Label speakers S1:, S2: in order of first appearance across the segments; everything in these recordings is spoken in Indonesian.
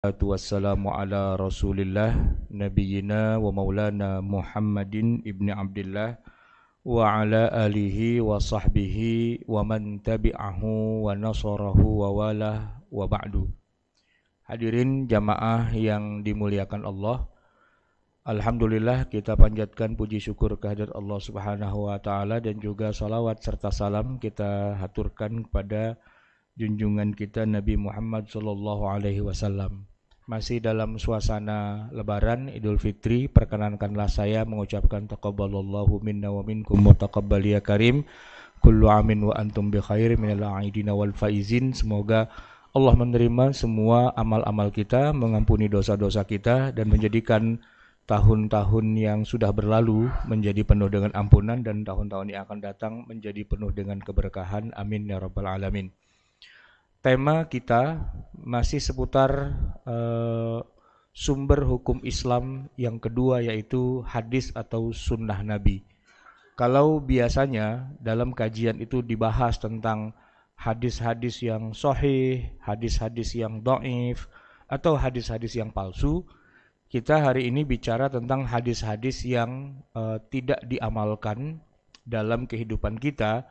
S1: Wassalamu ala rasulillah Nabiyyina wa maulana Muhammadin ibni Abdillah wa ala alihi wa sahbihi wa man tabi'ahu wa nasarahu wa walah wa ba'du. Hadirin jamaah yang dimuliakan Allah, alhamdulillah kita panjatkan puji syukur kehadirat Allah subhanahu wa ta'ala, dan juga salawat serta salam kita haturkan kepada junjungan kita Nabi Muhammad sallallahu alaihi wasallam. Masih dalam suasana Lebaran Idul Fitri, perkenankanlah saya mengucapkan taqabbalallahu minna wa minkum wa taqabbal ya karim. Kullu amin wa antum bi khair minal aidina wal faizin. Semoga Allah menerima semua amal-amal kita, mengampuni dosa-dosa kita, dan menjadikan tahun-tahun yang sudah berlalu menjadi penuh dengan ampunan, dan tahun-tahun yang akan datang menjadi penuh dengan keberkahan. Amin ya rabbal alamin. Tema kita masih seputar sumber hukum Islam yang kedua, yaitu hadis atau sunnah Nabi. Kalau biasanya dalam kajian itu dibahas tentang hadis-hadis yang sahih, hadis-hadis yang dhaif, atau hadis-hadis yang palsu, kita hari ini bicara tentang hadis-hadis yang tidak diamalkan dalam kehidupan kita,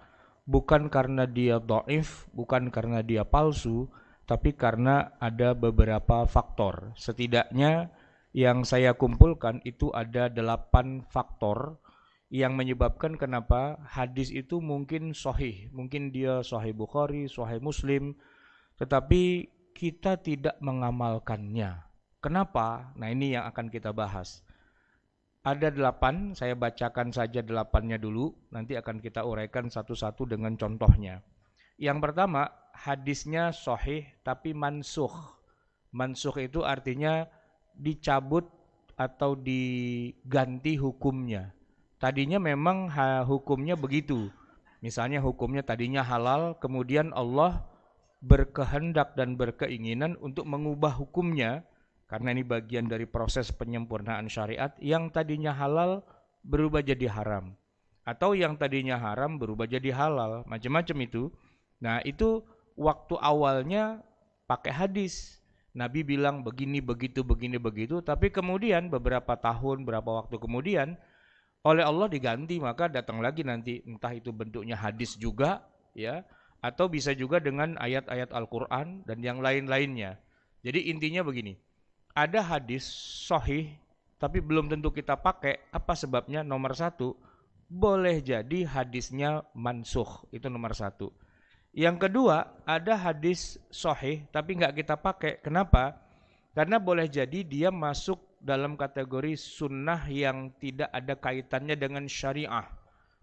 S1: bukan karena dia dhaif, bukan karena dia palsu, tapi karena ada beberapa faktor. Setidaknya yang saya kumpulkan itu ada 8 faktor yang menyebabkan kenapa hadis itu mungkin sahih, mungkin dia sahih Bukhari, sahih Muslim, tetapi kita tidak mengamalkannya. Kenapa? Nah, ini yang akan kita bahas. Ada 8, saya bacakan saja 8-nya dulu, nanti akan kita uraikan satu-satu dengan contohnya. Yang pertama, hadisnya sahih tapi mansukh. Mansukh itu artinya dicabut atau diganti hukumnya. Tadinya memang hukumnya begitu. Misalnya hukumnya tadinya halal, kemudian Allah berkehendak dan berkeinginan untuk mengubah hukumnya, karena ini bagian dari proses penyempurnaan syariat. Yang tadinya halal berubah jadi haram, atau yang tadinya haram berubah jadi halal, macam-macam itu. Nah, itu waktu awalnya pakai hadis. Nabi bilang begini, begitu, begini, begitu, tapi kemudian beberapa tahun, berapa waktu kemudian oleh Allah diganti, maka datang lagi nanti, entah itu bentuknya hadis juga, ya, atau bisa juga dengan ayat-ayat Al-Quran dan yang lain-lainnya. Jadi intinya begini, ada hadis sahih tapi belum tentu kita pakai. Apa sebabnya? Nomor 1, boleh jadi hadisnya mansukh, itu nomor 1. Yang kedua, ada hadis sahih tapi nggak kita pakai. Kenapa? Karena boleh jadi dia masuk dalam kategori sunnah yang tidak ada kaitannya dengan syariah.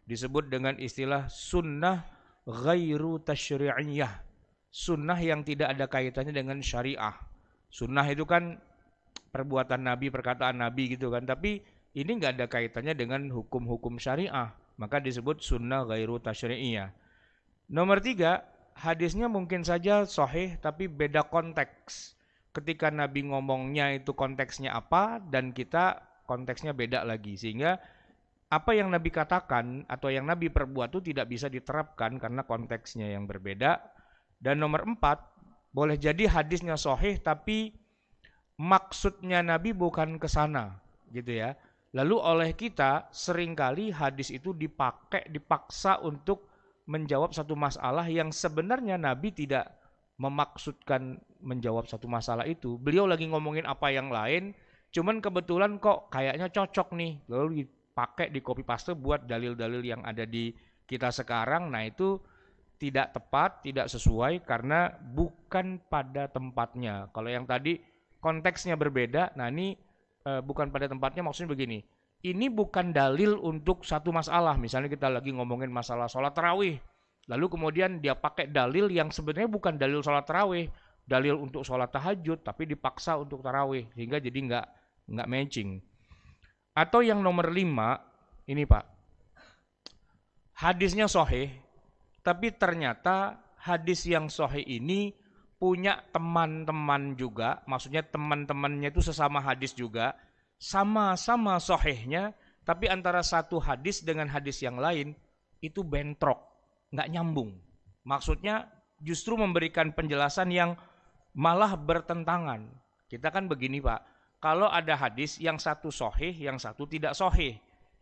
S1: Disebut dengan istilah sunnah ghairu tasyri'iyah, sunnah yang tidak ada kaitannya dengan syariah. Sunnah itu kan perbuatan Nabi, perkataan Nabi gitu kan, tapi ini nggak ada kaitannya dengan hukum-hukum syariah, maka disebut sunnah ghairu tasyri'iyah. Nomor 3, hadisnya mungkin saja sahih tapi beda konteks. Ketika Nabi ngomongnya itu konteksnya apa, dan kita konteksnya beda lagi, sehingga apa yang Nabi katakan atau yang Nabi perbuat itu tidak bisa diterapkan karena konteksnya yang berbeda. Dan nomor 4, boleh jadi hadisnya sahih tapi maksudnya Nabi bukan ke sana, gitu ya. Lalu oleh kita seringkali hadis itu dipaksa untuk menjawab satu masalah yang sebenarnya Nabi tidak memaksudkan menjawab satu masalah itu. Beliau lagi ngomongin apa yang lain, cuman kebetulan kok kayaknya cocok nih, lalu dipakai, di copy paste buat dalil-dalil yang ada di kita sekarang. Nah, itu tidak tepat, tidak sesuai karena bukan pada tempatnya. Kalau yang tadi konteksnya berbeda, nah ini bukan pada tempatnya, maksudnya begini, ini bukan dalil untuk satu masalah. Misalnya kita lagi ngomongin masalah sholat tarawih, lalu kemudian dia pakai dalil yang sebenarnya bukan dalil sholat tarawih, dalil untuk sholat tahajud, tapi dipaksa untuk tarawih, sehingga jadi nggak matching. Atau yang nomor 5, ini Pak, hadisnya sahih, tapi ternyata hadis yang sahih ini punya teman-teman juga, maksudnya teman-temannya itu sesama hadis juga, sama-sama sahihnya, tapi antara satu hadis dengan hadis yang lain itu bentrok, nggak nyambung. Maksudnya justru memberikan penjelasan yang malah bertentangan. Kita kan begini Pak, kalau ada hadis yang satu sahih, yang satu tidak sahih,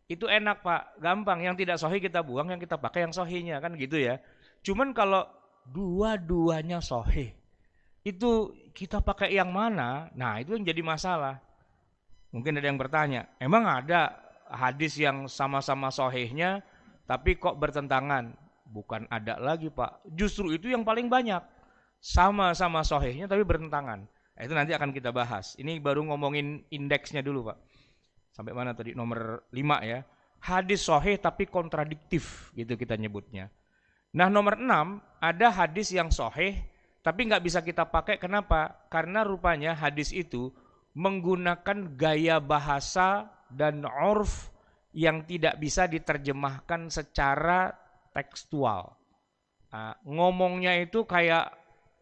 S1: itu enak Pak, gampang. Yang tidak sahih kita buang, yang kita pakai yang sahihnya, kan gitu ya. Cuman kalau dua-duanya sahih, itu kita pakai yang mana? Nah itu yang jadi masalah. Mungkin ada yang bertanya, emang ada hadis yang sama-sama sahihnya tapi kok bertentangan? Bukan ada lagi Pak, justru itu yang paling banyak. Sama-sama sahihnya tapi bertentangan. Nah, itu nanti akan kita bahas. Ini baru ngomongin indeksnya dulu Pak. Sampai mana tadi? Nomor 5 ya. Hadis sahih tapi kontradiktif gitu kita nyebutnya. Nah nomor 6, ada hadis yang sahih tapi nggak bisa kita pakai. Kenapa? Karena rupanya hadis itu menggunakan gaya bahasa dan urf yang tidak bisa diterjemahkan secara tekstual. Nah, ngomongnya itu kayak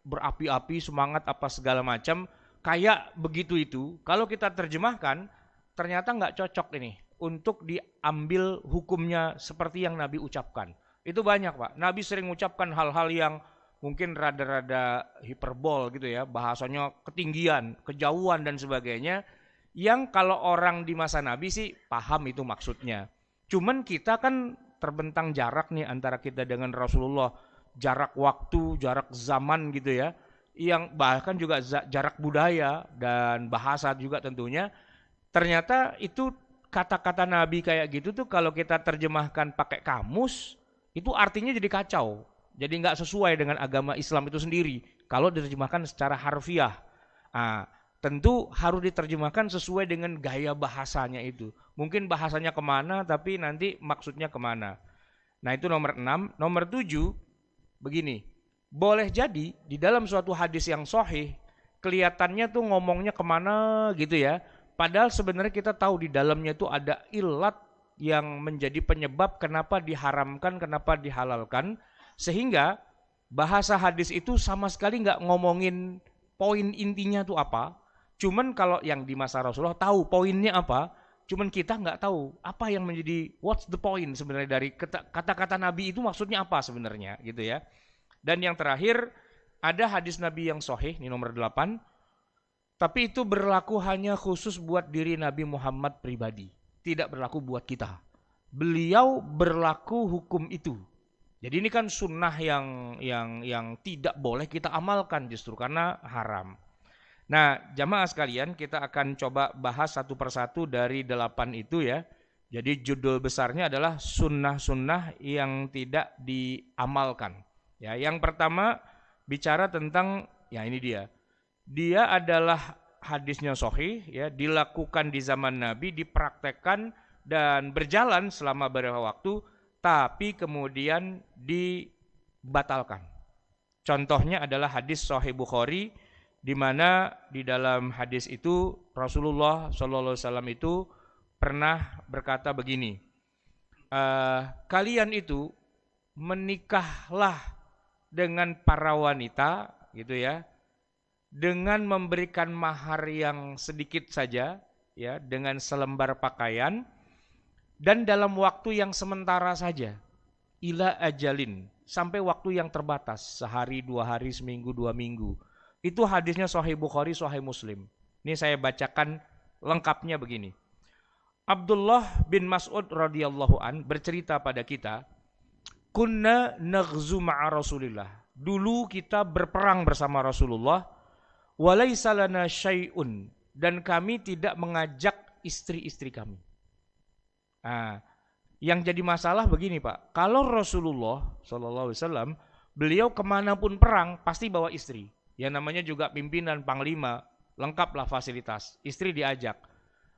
S1: berapi-api, semangat apa segala macam, kayak begitu itu. Kalau kita terjemahkan, ternyata nggak cocok ini untuk diambil hukumnya seperti yang Nabi ucapkan. Itu banyak Pak. Nabi sering mengucapkan hal-hal yang mungkin rada-rada hiperbol gitu ya, bahasanya ketinggian, kejauhan dan sebagainya, yang kalau orang di masa Nabi sih paham itu maksudnya. Cuman kita kan terbentang jarak nih antara kita dengan Rasulullah, jarak waktu, jarak zaman gitu ya, yang bahkan juga jarak budaya dan bahasa juga tentunya. Ternyata itu kata-kata Nabi kayak gitu tuh kalau kita terjemahkan pakai kamus, itu artinya jadi kacau. Jadi nggak sesuai dengan agama Islam itu sendiri kalau diterjemahkan secara harfiah. Nah, tentu harus diterjemahkan sesuai dengan gaya bahasanya itu. Mungkin bahasanya kemana tapi nanti maksudnya kemana. Nah itu nomor 6. Nomor 7, begini. Boleh jadi di dalam suatu hadis yang sahih kelihatannya tuh ngomongnya kemana gitu ya. Padahal sebenarnya kita tahu di dalamnya itu ada ilat yang menjadi penyebab kenapa diharamkan, kenapa dihalalkan. Sehingga bahasa hadis itu sama sekali nggak ngomongin poin intinya tuh apa. Cuman kalau yang di masa Rasulullah tahu poinnya apa, cuman kita nggak tahu apa yang menjadi what's the point sebenarnya dari kata-kata Nabi itu maksudnya apa sebenarnya gitu ya. Dan yang terakhir ada hadis Nabi yang sahih, ini nomor 8. Tapi itu berlaku hanya khusus buat diri Nabi Muhammad pribadi, tidak berlaku buat kita. Beliau berlaku hukum itu. Jadi ini kan sunnah yang tidak boleh kita amalkan justru karena haram. Nah, jamaah sekalian, kita akan coba bahas satu persatu dari 8 itu ya. Jadi judul besarnya adalah sunnah-sunnah yang tidak diamalkan. Ya, yang pertama bicara tentang ya ini dia. Dia adalah hadisnya sahih ya, dilakukan di zaman Nabi, dipraktekkan dan berjalan selama beberapa waktu, tapi kemudian dibatalkan. Contohnya adalah hadis Sahih Bukhari, di mana di dalam hadis itu Rasulullah SAW itu pernah berkata begini, kalian itu menikahlah dengan para wanita, gitu ya, dengan memberikan mahar yang sedikit saja, ya, dengan selembar pakaian. Dan dalam waktu yang sementara saja, ila ajalin, sampai waktu yang terbatas, sehari, 2 hari, seminggu, 2 minggu. Itu hadisnya Sahih Bukhari, Sahih Muslim. Ini saya bacakan lengkapnya begini. Abdullah bin Mas'ud radhiyallahu an bercerita pada kita, kunna naghzu ma'a Rasulillah. Dulu kita berperang bersama Rasulullah, walaisa lana syai'un, dan kami tidak mengajak istri-istri kami. Nah, yang jadi masalah begini Pak, kalau Rasulullah SAW, beliau kemanapun perang pasti bawa istri. Yang namanya juga pimpinan, panglima, lengkaplah fasilitas, istri diajak.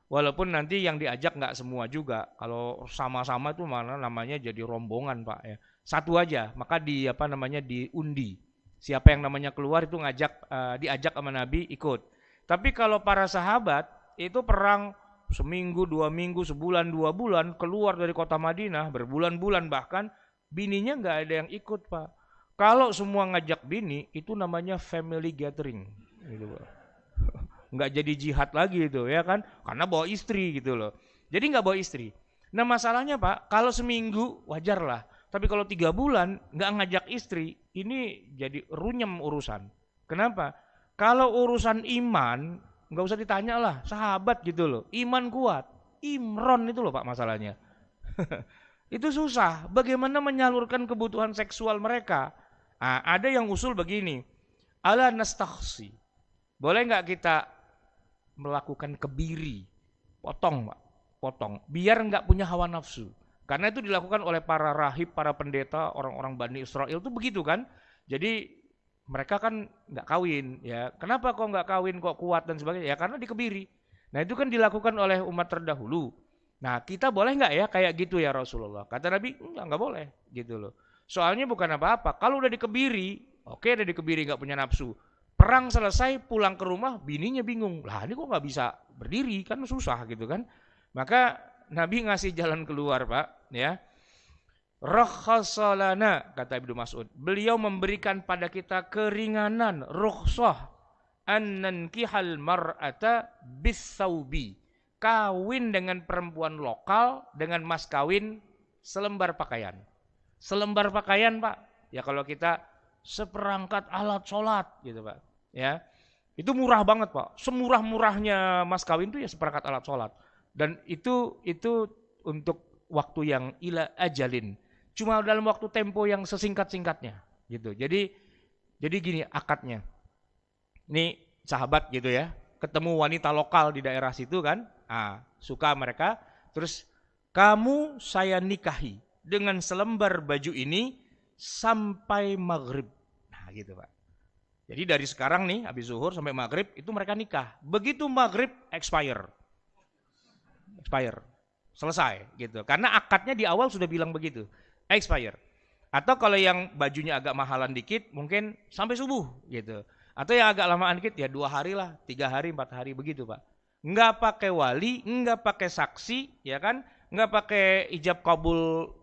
S1: Walaupun nanti yang diajak nggak semua juga, kalau sama-sama itu mana namanya jadi rombongan Pak ya. Satu aja, maka diundi. Siapa yang namanya keluar itu diajak sama Nabi ikut. Tapi kalau para sahabat itu perang seminggu, 2 minggu, sebulan, 2 bulan, keluar dari kota Madinah, berbulan-bulan bahkan, bininya nggak ada yang ikut Pak. Kalau semua ngajak bini, itu namanya family gathering, gitu Pak. Nggak jadi jihad lagi itu ya kan, karena bawa istri gitu loh. Jadi nggak bawa istri. Nah masalahnya Pak, kalau seminggu wajar lah, tapi kalau 3 bulan nggak ngajak istri, ini jadi runyem urusan. Kenapa? Kalau urusan iman, nggak usah ditanya lah, sahabat gitu loh, iman kuat. Imron itu loh Pak masalahnya. Itu susah, bagaimana menyalurkan kebutuhan seksual mereka. Nah, ada yang usul begini, ala nastakhsi, boleh nggak kita melakukan kebiri, potong Pak, potong, biar nggak punya hawa nafsu. Karena itu dilakukan oleh para rahib, para pendeta, orang-orang Bani Israel itu begitu kan. Jadi mereka kan nggak kawin, ya. Kenapa kok nggak kawin, kok kuat dan sebagainya? Ya karena dikebiri. Nah itu kan dilakukan oleh umat terdahulu. Nah kita boleh nggak ya kayak gitu ya Rasulullah? Kata Nabi, nggak boleh gitu loh. Soalnya bukan apa-apa. Kalau udah dikebiri, oke udah dikebiri nggak punya nafsu. Perang selesai, pulang ke rumah, bininya bingung. Lah ini kok nggak bisa berdiri, kan susah gitu kan. Maka Nabi ngasih jalan keluar Pak, ya. Rakhasalana, kata Ibnu Mas'ud. Beliau memberikan pada kita keringanan, rukhsah. An-nankihal mar'ata bis-saubi. Kawin dengan perempuan lokal dengan mas kawin selembar pakaian. Selembar pakaian Pak. Ya kalau kita seperangkat alat sholat gitu Pak. Ya. Itu murah banget Pak. Semurah-murahnya mas kawin itu ya seperangkat alat sholat. Dan itu untuk waktu yang ila ajalin. Cuma dalam waktu tempo yang sesingkat-singkatnya gitu. Jadi gini akadnya. Ini sahabat gitu ya, ketemu wanita lokal di daerah situ kan, suka mereka, terus kamu saya nikahi dengan selembar baju ini sampai maghrib. Nah gitu Pak. Jadi dari sekarang nih, habis zuhur sampai maghrib itu mereka nikah. Begitu maghrib expire, selesai gitu. Karena akadnya di awal sudah bilang begitu, expire. Atau kalau yang bajunya agak mahalan dikit, mungkin sampai subuh gitu. Atau yang agak lamaan dikit ya 2 hari lah, 3 hari, 4 hari begitu Pak. Enggak pakai wali, enggak pakai saksi, ya kan? Enggak pakai ijab kabul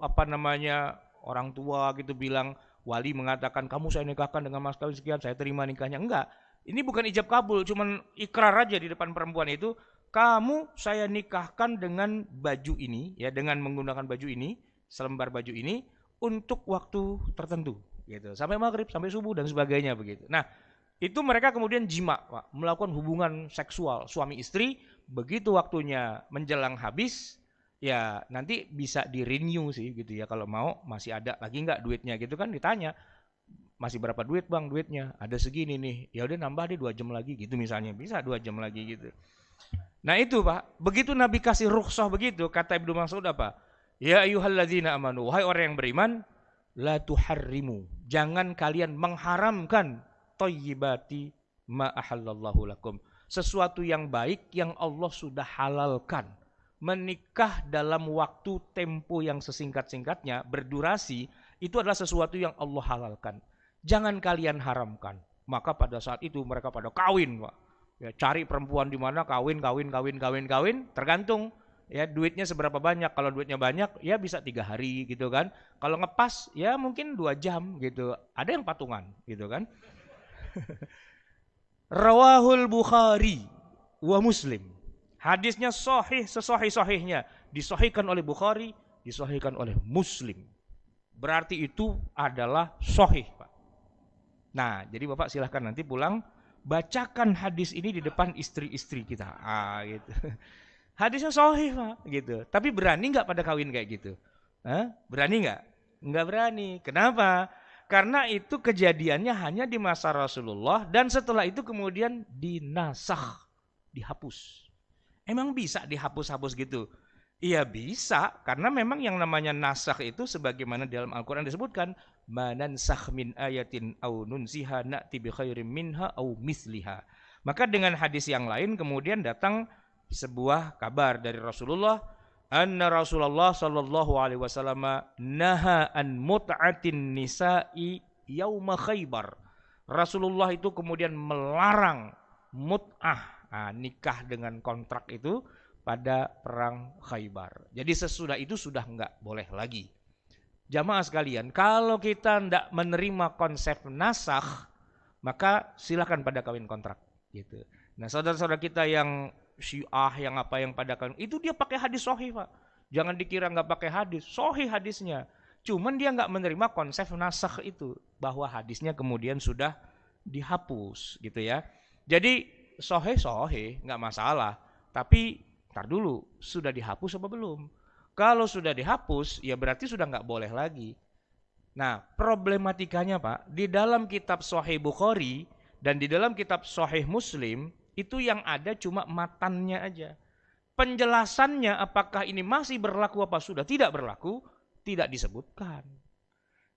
S1: orang tua gitu bilang wali mengatakan kamu saya nikahkan dengan mas kawin sekian, saya terima nikahnya. Enggak. Ini bukan ijab kabul, cuman ikrar aja di depan perempuan itu, kamu saya nikahkan dengan baju ini, ya dengan menggunakan baju ini, selembar baju ini untuk waktu tertentu gitu. Sampai maghrib, sampai subuh dan sebagainya begitu. Nah, itu mereka kemudian jima, Pak, melakukan hubungan seksual suami istri, begitu waktunya menjelang habis, ya nanti bisa di-renew sih gitu ya, kalau mau masih ada lagi nggak duitnya gitu kan ditanya, masih berapa duit Bang duitnya, ada segini nih, ya udah nambah deh 2 jam lagi gitu misalnya, bisa 2 jam lagi gitu. Nah itu Pak, begitu Nabi kasih rukhsah begitu, kata Ibnu Mas'ud apa? Ya ayyuhalladzina amanu, wahai orang yang beriman, la tuharrimu, jangan kalian mengharamkan thayyibati ma ahallallahu lakum, sesuatu yang baik yang Allah sudah halalkan. Menikah dalam waktu tempo yang sesingkat-singkatnya berdurasi itu adalah sesuatu yang Allah halalkan. Jangan kalian haramkan. Maka pada saat itu mereka pada kawin, Pak. Ya, cari perempuan di mana kawin, tergantung ya duitnya seberapa banyak. Kalau duitnya banyak ya bisa 3 hari gitu kan. Kalau ngepas ya mungkin 2 jam gitu. Ada yang patungan gitu kan. Rawahul Bukhari wa Muslim. Hadisnya sahih sesahih-sahihnya, disahihkan oleh Bukhari, disahihkan oleh Muslim. Berarti itu adalah sahih, Pak. Nah, jadi Bapak silahkan nanti pulang bacakan hadis ini di depan istri-istri kita. Gitu. Hadisnya sahih, Pak, gitu. Tapi berani nggak pada kawin kayak gitu? Berani nggak? Nggak berani. Kenapa? Karena itu kejadiannya hanya di masa Rasulullah dan setelah itu kemudian dinasakh, dihapus. Emang bisa dihapus-hapus gitu? Iya bisa, karena memang yang namanya nasakh itu sebagaimana dalam Al-Quran disebutkan, manansakh min ayatin au nunsiha na'ti bi khairim minha au misliha. Maka dengan hadis yang lain kemudian datang sebuah kabar dari Rasulullah, anna Rasulullah sallallahu alaihi wasallam naha an mut'atin nisa'i yauma Khaibar. Rasulullah itu kemudian melarang mut'ah, nikah dengan kontrak itu pada perang Khaibar. Jadi sesudah itu sudah enggak boleh lagi. Jamaah sekalian, kalau kita enggak menerima konsep nasakh, maka silakan pada kawin kontrak gitu. Nah, saudara-saudara kita yang Syiah yang pada kawin itu dia pakai hadis sahih, Pak. Jangan dikira enggak pakai hadis, sahih hadisnya. Cuman dia enggak menerima konsep nasakh itu, bahwa hadisnya kemudian sudah dihapus gitu ya. Jadi sohe nggak masalah. Tapi ntar dulu, sudah dihapus apa belum? Kalau sudah dihapus, ya berarti sudah nggak boleh lagi. Nah, problematikanya Pak, di dalam kitab Sahih Bukhari dan di dalam kitab Sahih Muslim, itu yang ada cuma matannya aja. Penjelasannya apakah ini masih berlaku apa sudah tidak berlaku, tidak disebutkan.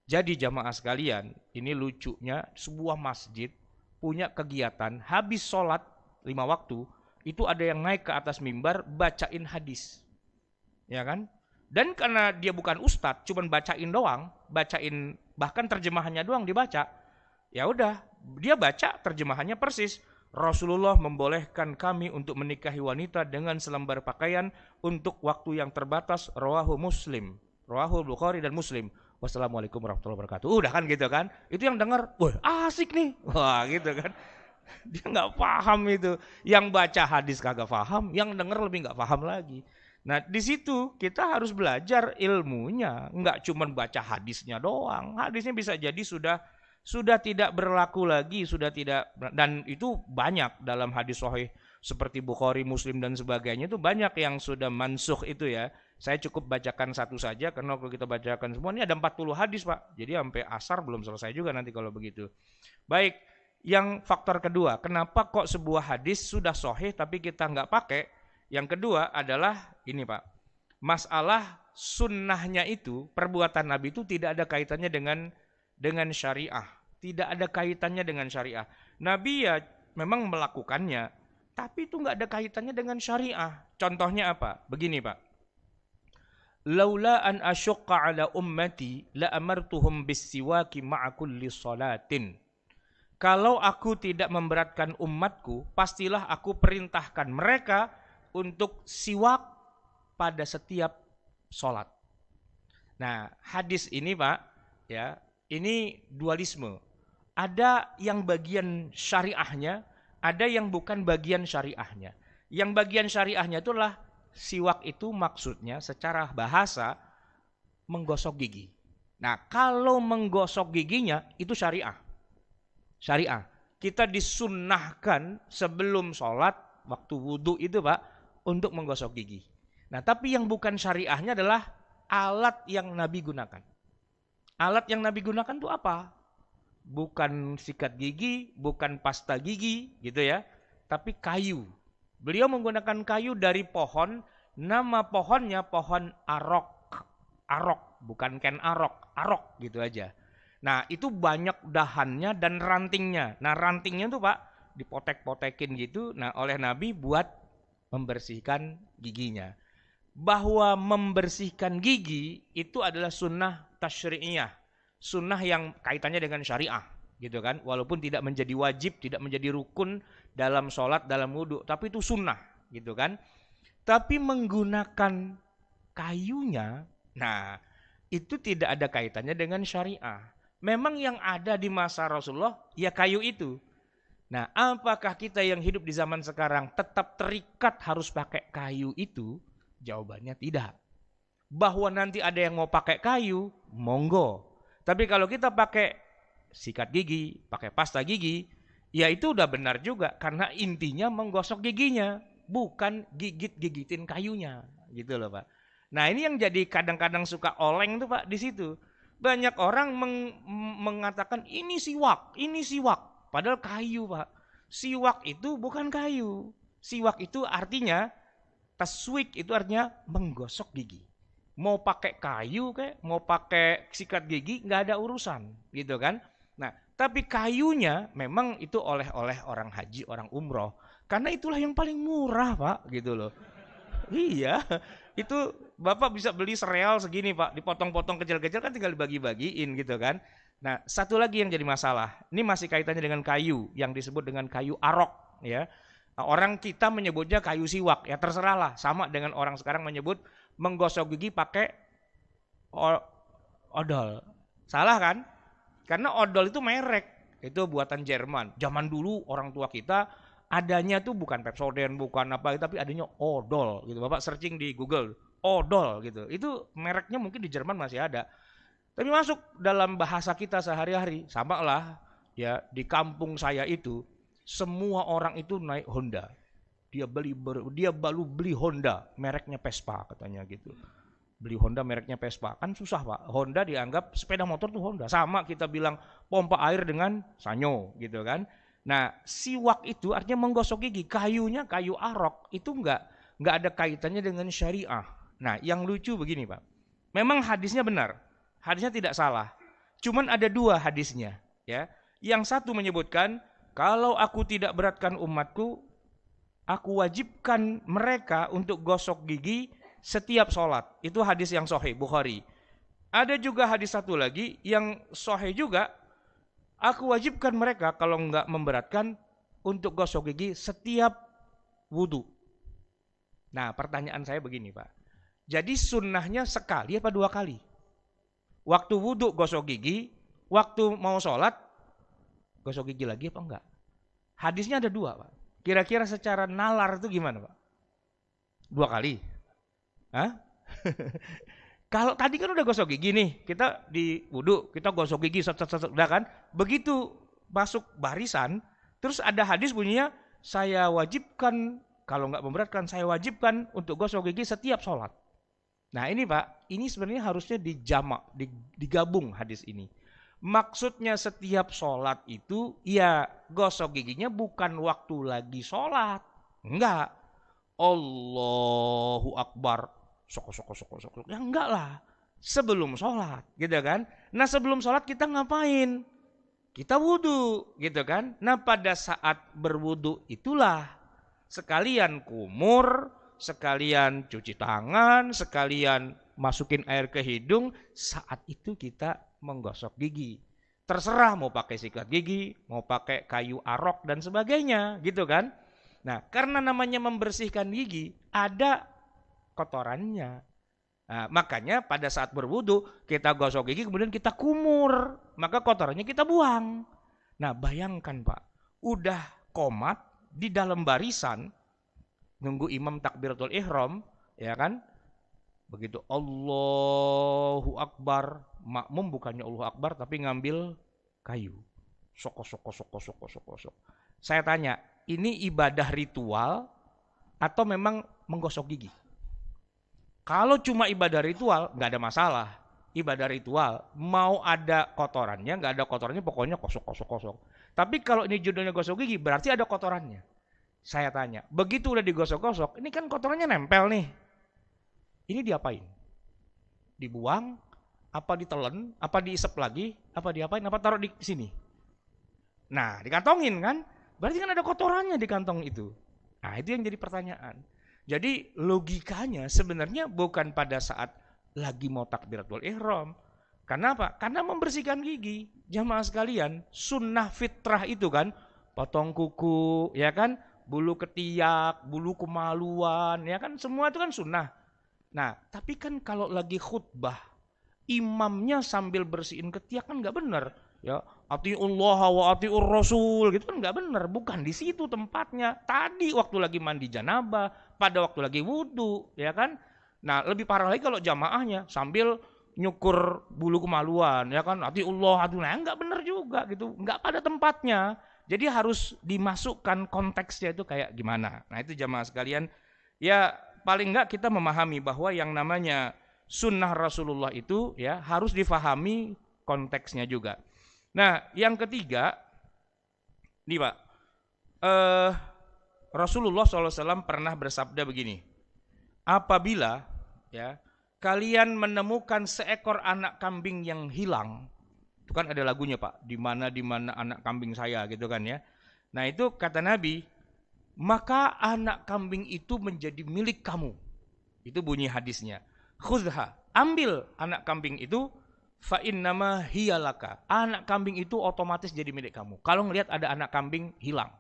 S1: Jadi jamaah sekalian, ini lucunya sebuah masjid punya kegiatan habis sholat 5 waktu, itu ada yang naik ke atas mimbar bacain hadis. Ya kan? Dan karena dia bukan ustadz, cuman bacain doang, bacain bahkan terjemahannya doang dibaca. Ya udah, dia baca terjemahannya persis. Rasulullah membolehkan kami untuk menikahi wanita dengan selembar pakaian untuk waktu yang terbatas. Rawahu Muslim, rawahu Bukhari dan Muslim. Wassalamualaikum warahmatullahi wabarakatuh. Udah kan gitu kan? Itu yang dengar, wah asik nih, wah gitu kan? Dia nggak paham itu. Yang baca hadis kagak paham, yang denger lebih nggak paham lagi. Nah di situ kita harus belajar ilmunya, nggak cuma baca hadisnya doang. Hadisnya bisa jadi sudah tidak berlaku lagi, sudah tidak, dan itu banyak dalam hadis sahih seperti Bukhari, Muslim dan sebagainya itu banyak yang sudah mansukh itu ya. Saya cukup bacakan satu saja karena kalau kita bacakan semua ini ada 40 hadis Pak. Jadi sampai asar belum selesai juga nanti kalau begitu. Baik, yang faktor kedua, kenapa kok sebuah hadis sudah sahih tapi kita nggak pakai? Yang kedua adalah ini Pak, masalah sunnahnya itu, perbuatan Nabi itu tidak ada kaitannya dengan syariah. Tidak ada kaitannya dengan syariah. Nabi ya memang melakukannya, tapi itu nggak ada kaitannya dengan syariah. Contohnya apa? Begini Pak. Laula an asyqa ala ummati la amartuhum bis-siwaki ma'a kulli salatin. Kalau aku tidak memberatkan umatku, pastilah aku perintahkan mereka untuk siwak pada setiap sholat. Nah, hadis ini Pak, ya, ini dualisme. Ada yang bagian syariahnya, ada yang bukan bagian syariahnya. Yang bagian syariahnya itulah siwak itu maksudnya secara bahasa menggosok gigi. Nah, kalau menggosok giginya itu syariah. Syariah. Kita disunnahkan sebelum sholat, waktu wudhu itu Pak, untuk menggosok gigi. Nah, tapi yang bukan syariahnya adalah alat yang Nabi gunakan. Alat yang Nabi gunakan itu apa? Bukan sikat gigi, bukan pasta gigi, gitu ya. Tapi kayu. Beliau menggunakan kayu dari pohon, nama pohonnya pohon arok. Arok, bukan ken arok gitu aja. Nah, itu banyak dahannya dan rantingnya. Nah, rantingnya tuh Pak, dipotek-potekin gitu. Nah, oleh Nabi buat membersihkan giginya. Bahwa membersihkan gigi itu adalah sunnah tasyri'iyah. Sunnah yang kaitannya dengan syariah, gitu kan. Walaupun tidak menjadi wajib, tidak menjadi rukun dalam sholat, dalam wudhu, tapi itu sunnah, gitu kan. Tapi menggunakan kayunya, nah itu tidak ada kaitannya dengan syariah. Memang yang ada di masa Rasulullah ya kayu itu. Nah, apakah kita yang hidup di zaman sekarang tetap terikat harus pakai kayu itu? Jawabannya tidak. Bahwa nanti ada yang mau pakai kayu, monggo. Tapi kalau kita pakai sikat gigi, pakai pasta gigi, ya itu udah benar juga. Karena intinya menggosok giginya, bukan gigit-gigitin kayunya. Gitu loh Pak. Nah ini yang jadi kadang-kadang suka oleng tuh Pak di situ. Banyak orang mengatakan ini siwak. Padahal kayu Pak. Siwak itu bukan kayu. Siwak itu artinya, taswik itu artinya menggosok gigi. Mau pakai kayu kayak, mau pakai sikat gigi, nggak ada urusan, gitu kan? Nah, tapi kayunya memang itu oleh orang haji, orang umroh, karena itulah yang paling murah Pak, gitu loh. Iya, itu Bapak bisa beli sereal segini Pak, dipotong-potong kecil-kecil kan tinggal dibagi-bagiin gitu kan. Nah, satu lagi yang jadi masalah, ini masih kaitannya dengan kayu, yang disebut dengan kayu arok, ya. Nah, orang kita menyebutnya kayu siwak, ya terserah lah, sama dengan orang sekarang menyebut menggosok gigi pakai odol. Salah kan? Karena odol itu merek, itu buatan Jerman. Zaman dulu orang tua kita adanya tuh bukan Pepsodent, bukan apa, tapi adanya odol gitu. Bapak searching di Google, odol gitu. Itu mereknya mungkin di Jerman masih ada. Tapi masuk dalam bahasa kita sehari-hari, sama lah ya di kampung saya itu semua orang itu naik Honda. Dia baru beli Honda, mereknya Vespa katanya gitu. Beli Honda mereknya Vespa, kan susah Pak. Honda dianggap sepeda motor tuh Honda. Sama kita bilang pompa air dengan Sanyo gitu kan. Nah, siwak itu artinya menggosok gigi. Kayunya kayu arok itu nggak ada kaitannya dengan syariah. Nah, yang lucu begini Pak. Memang hadisnya benar, hadisnya tidak salah. Cuman ada dua hadisnya, ya. Yang satu menyebutkan kalau aku tidak beratkan umatku, aku wajibkan mereka untuk gosok gigi setiap sholat. Itu hadis yang sahih Bukhari. Ada juga hadis satu lagi yang sahih juga. Aku wajibkan mereka kalau nggak memberatkan untuk gosok gigi setiap wudu. Nah, pertanyaan saya begini Pak. Jadi sunnahnya sekali apa dua kali? Waktu wudu gosok gigi, waktu mau sholat gosok gigi lagi apa enggak? Hadisnya ada dua Pak. Kira-kira secara nalar itu gimana Pak? Dua kali? Hah? Kalau tadi kan udah gosok gigi nih, kita di wudu, kita gosok gigi, udah kan? Begitu masuk barisan, terus ada hadis bunyinya, saya wajibkan, kalau nggak memberatkan, saya wajibkan untuk gosok gigi setiap sholat. Nah ini Pak, ini sebenarnya harusnya dijamak, digabung hadis ini. Maksudnya setiap sholat itu, ya gosok giginya bukan waktu lagi sholat. Enggak. Allahu Akbar. Sok. Ya enggak lah. Sebelum sholat, gitu kan. Nah sebelum sholat kita ngapain? Kita wudu, gitu kan. Nah pada saat berwudu itulah sekalian kumur, sekalian cuci tangan, sekalian masukin air ke hidung, saat itu kita menggosok gigi. Terserah mau pakai sikat gigi, mau pakai kayu arok dan sebagainya, gitu kan. Nah, karena namanya membersihkan gigi, ada kotorannya. Nah, makanya pada saat berwudu, kita gosok gigi, kemudian kita kumur, maka kotorannya kita buang. Nah, bayangkan Pak, udah qomat di dalam barisan, nunggu imam takbiratul ihram, ya kan? Begitu Allahu Akbar, makmum bukannya Allahu Akbar tapi ngambil kayu. Sok. Saya tanya, ini ibadah ritual atau memang menggosok gigi? Kalau cuma ibadah ritual, nggak ada masalah. Ibadah ritual, mau ada kotorannya, nggak ada kotorannya, pokoknya kosok. Tapi kalau ini judulnya gosok gigi, berarti ada kotorannya. Saya tanya, begitu udah digosok-gosok, ini kan kotorannya nempel nih. Ini diapain? Dibuang? Apa ditelen? Apa diisep lagi? Apa diapain? Apa taruh di sini? Nah, dikantongin kan? Berarti kan ada kotorannya di kantong itu. Nah, itu yang jadi pertanyaan. Jadi logikanya sebenarnya bukan pada saat lagi mau takbiratul ihram. Karena apa? Karena membersihkan gigi. Jamaah sekalian, sunnah fitrah itu kan, potong kuku, ya kan? Bulu ketiak, bulu kemaluan, ya kan? Semua itu kan sunnah. Nah, tapi kan kalau lagi khutbah, imamnya sambil bersihin ketiak kan nggak benar, ya. Atiullah wa atiur rasul, gitu kan nggak benar. Bukan di situ tempatnya. Tadi waktu lagi mandi janabah, pada waktu lagi wudu, ya kan. Nah, lebih parah lagi kalau jamaahnya sambil nyukur bulu kemaluan, ya kan. Atiullah, nah nggak benar juga gitu, nggak pada tempatnya. Jadi harus dimasukkan konteksnya itu kayak gimana. Nah, itu jamaah sekalian, ya. Paling enggak kita memahami bahwa yang namanya sunnah Rasulullah itu ya harus difahami konteksnya juga. Nah, yang ketiga, nih Pak, Rasulullah SAW pernah bersabda begini, apabila ya kalian menemukan seekor anak kambing yang hilang, itu kan ada lagunya Pak, di mana anak kambing saya gitu kan ya. Nah itu kata Nabi, maka anak kambing itu menjadi milik kamu. Itu bunyi hadisnya. Khudha, ambil anak kambing itu, fa innama hiyalaka. Anak kambing itu otomatis jadi milik kamu. Kalau ngelihat ada anak kambing hilang,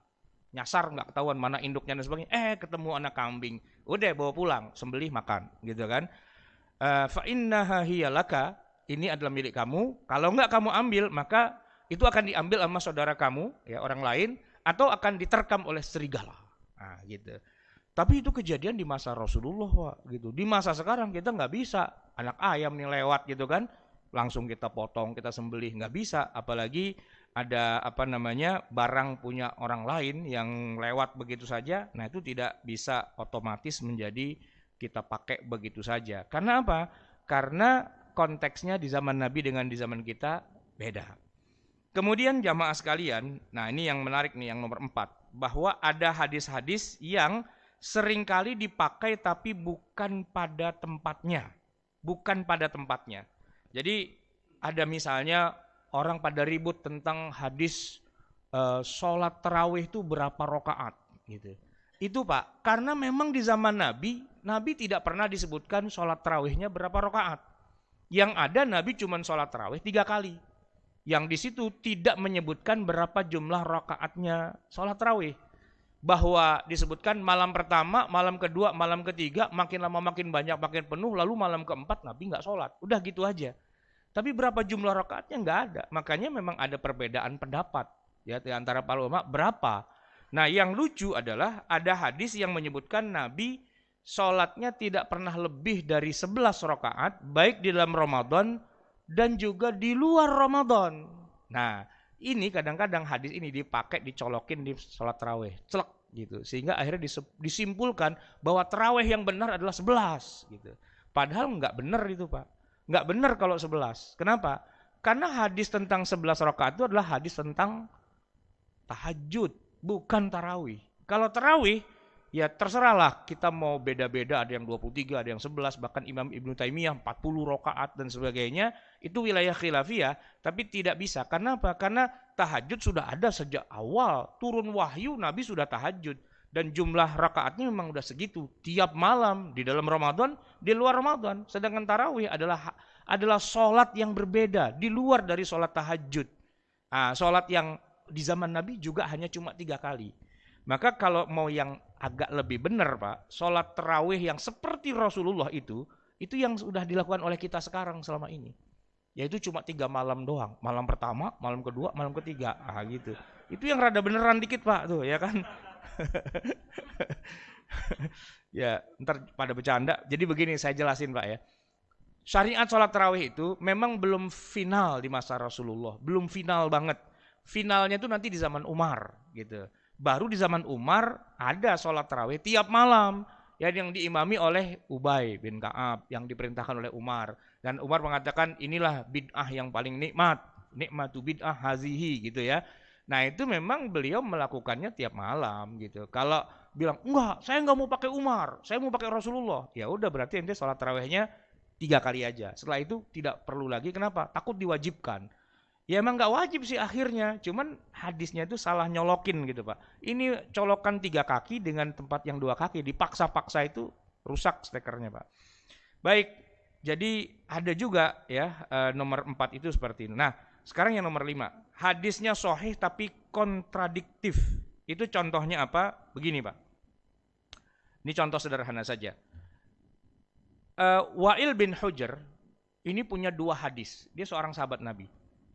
S1: nyasar nggak ketahuan mana induknya dan sebagainya, ketemu anak kambing, udah bawa pulang, sembelih makan, gitu kan. Fa innaha hiyalaka, ini adalah milik kamu. Kalau nggak kamu ambil, maka itu akan diambil sama saudara kamu, ya orang lain, atau akan diterkam oleh serigala. Nah, gitu. Tapi itu kejadian di masa Rasulullah, Pak, gitu. Di masa sekarang kita nggak bisa, anak ayam nih lewat gitu kan, langsung kita potong, kita sembelih, nggak bisa. Apalagi ada barang punya orang lain yang lewat begitu saja, nah itu tidak bisa otomatis menjadi kita pakai begitu saja. Karena apa? Karena konteksnya di zaman Nabi dengan di zaman kita beda. Kemudian jamaah sekalian, nah ini yang menarik nih, yang nomor 4, bahwa ada hadis-hadis yang seringkali dipakai tapi bukan pada tempatnya. Bukan pada tempatnya. Jadi ada misalnya orang pada ribut tentang hadis sholat tarawih itu berapa rakaat gitu. Itu Pak, karena memang di zaman Nabi tidak pernah disebutkan sholat tarawihnya berapa rakaat. Yang ada Nabi cuma sholat tarawih 3 kali. Yang di situ tidak menyebutkan berapa jumlah rakaatnya sholat tarawih. Bahwa disebutkan malam pertama, malam kedua, malam ketiga, makin lama makin banyak, makin penuh, lalu malam keempat Nabi nggak sholat. Udah gitu aja. Tapi berapa jumlah rakaatnya nggak ada. Makanya memang ada perbedaan pendapat ya di antara para ulama berapa. Nah, yang lucu adalah ada hadis yang menyebutkan Nabi sholatnya tidak pernah lebih dari 11 rakaat, baik di dalam Ramadan dan juga di luar Ramadan. Nah, ini kadang-kadang hadis ini dipakai, dicolokin di sholat tarawih, celek gitu. Sehingga akhirnya disimpulkan bahwa tarawih yang benar adalah 11 gitu. Padahal nggak benar itu Pak. Nggak benar kalau 11. Kenapa? Karena hadis tentang 11 rakaat itu adalah hadis tentang tahajud, bukan tarawih. Kalau tarawih, ya terserahlah kita mau beda-beda, ada yang 23, ada yang 11, bahkan Imam Ibnu Taimiyah 40 rakaat dan sebagainya, itu wilayah khilafiyah, tapi tidak bisa. Karena apa? Karena tahajud sudah ada sejak awal, turun wahyu Nabi sudah tahajud. Dan jumlah rakaatnya memang udah segitu tiap malam di dalam Ramadan, di luar Ramadan. Sedangkan tarawih adalah sholat yang berbeda di luar dari sholat tahajud. Nah, sholat yang di zaman Nabi juga hanya cuma 3 kali. Maka kalau mau yang agak lebih benar Pak, sholat tarawih yang seperti Rasulullah itu yang sudah dilakukan oleh kita sekarang selama ini. Yaitu cuma 3 malam doang. Malam pertama, malam kedua, malam ketiga. Gitu. Itu yang rada beneran dikit Pak tuh ya kan. Ya, ntar pada bercanda. Jadi begini saya jelasin Pak ya. Syariat sholat tarawih itu memang belum final di masa Rasulullah, belum final banget. Finalnya itu nanti di zaman Umar gitu. Baru di zaman Umar ada sholat tarawih tiap malam ya, yang diimami oleh Ubay bin Ka'ab, yang diperintahkan oleh Umar. Dan Umar mengatakan inilah bid'ah yang paling nikmatu bid'ah hazihi gitu ya. Nah itu memang beliau melakukannya tiap malam gitu. Kalau bilang enggak, saya enggak mau pakai Umar, saya mau pakai Rasulullah, ya udah berarti ente sholat tarawihnya 3 kali aja. Setelah itu tidak perlu lagi. Kenapa? Takut diwajibkan. Ya emang enggak wajib sih akhirnya, cuman hadisnya itu salah nyolokin gitu Pak. Ini colokan 3 kaki dengan tempat yang 2 kaki, dipaksa-paksa itu rusak stekernya Pak. Baik, jadi ada juga ya nomor 4 itu seperti ini. Nah sekarang yang nomor 5, hadisnya sahih tapi kontradiktif. Itu contohnya apa? Begini Pak. Ini contoh sederhana saja. Wa'il bin Hujr ini punya 2 hadis. Dia seorang sahabat Nabi.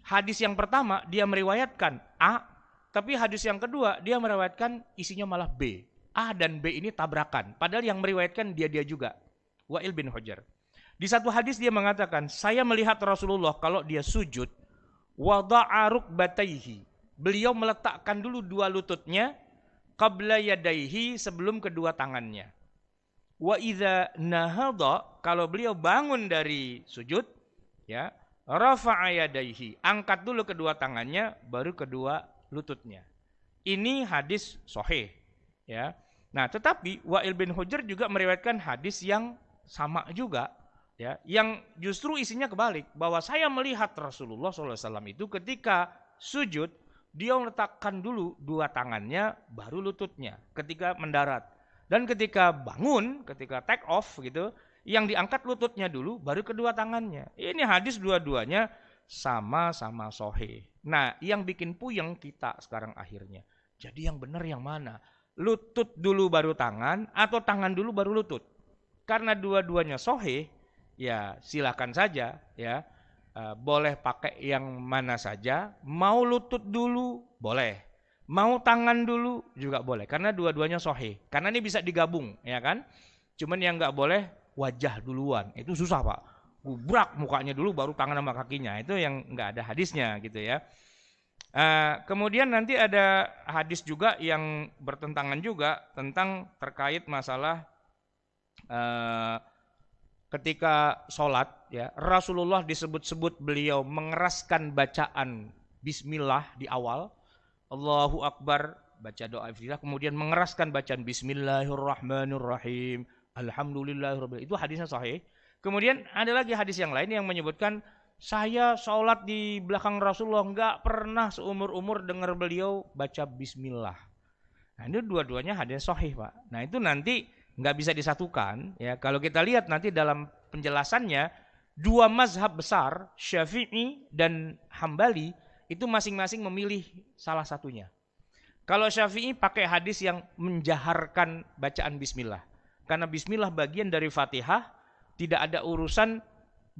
S1: Hadis yang pertama dia meriwayatkan A, tapi hadis yang kedua dia meriwayatkan isinya malah B. A dan B ini tabrakan. Padahal yang meriwayatkan dia juga. Wa'il bin Hujr. Di satu hadis dia mengatakan, saya melihat Rasulullah kalau dia sujud, wada'a rukbataihi. Beliau meletakkan dulu 2 lututnya, qabla yadaihi, sebelum kedua tangannya. Wa idza nahadha, kalau beliau bangun dari sujud, ya, rafa'a yadaihi, angkat dulu kedua tangannya, baru kedua lututnya. Ini hadis sahih, ya. Nah, tetapi Wa'il bin Hujr juga meriwayatkan hadis yang sama juga, ya, yang justru isinya kebalik, bahwa saya melihat Rasulullah SAW itu ketika sujud, dia meletakkan dulu 2 tangannya, baru lututnya ketika mendarat. Dan ketika bangun, ketika take off gitu, yang diangkat lututnya dulu, baru kedua tangannya. Ini hadis dua-duanya sama-sama sahih. Nah, yang bikin puyeng kita sekarang akhirnya. Jadi yang benar yang mana? Lutut dulu baru tangan, atau tangan dulu baru lutut? Karena dua-duanya sahih, ya silakan saja ya, boleh pakai yang mana saja. Mau lutut dulu boleh, mau tangan dulu juga boleh, karena dua-duanya sahih. Karena ini bisa digabung ya kan. Cuman yang nggak boleh wajah duluan, itu susah Pak. Gubrak mukanya dulu baru tangan sama kakinya, itu yang nggak ada hadisnya gitu ya. Kemudian nanti ada hadis juga yang bertentangan juga tentang terkait masalah eh, ketika sholat, ya, Rasulullah disebut-sebut beliau mengeraskan bacaan Bismillah di awal, Allahu Akbar, baca doa iftitah, kemudian mengeraskan bacaan Bismillahirrahmanirrahim, Alhamdulillahirrahmanirrahim. Itu hadisnya sahih. Kemudian ada lagi hadis yang lain yang menyebutkan saya sholat di belakang Rasulullah nggak pernah seumur-umur dengar beliau baca Bismillah. Nah ini dua-duanya hadis sahih Pak. Nah itu nanti nggak bisa disatukan ya. Kalau kita lihat nanti dalam penjelasannya, dua mazhab besar Syafi'i dan Hambali itu masing-masing memilih salah satunya. Kalau Syafi'i pakai hadis yang menjaharkan bacaan Bismillah, karena Bismillah bagian dari Fatihah, tidak ada urusan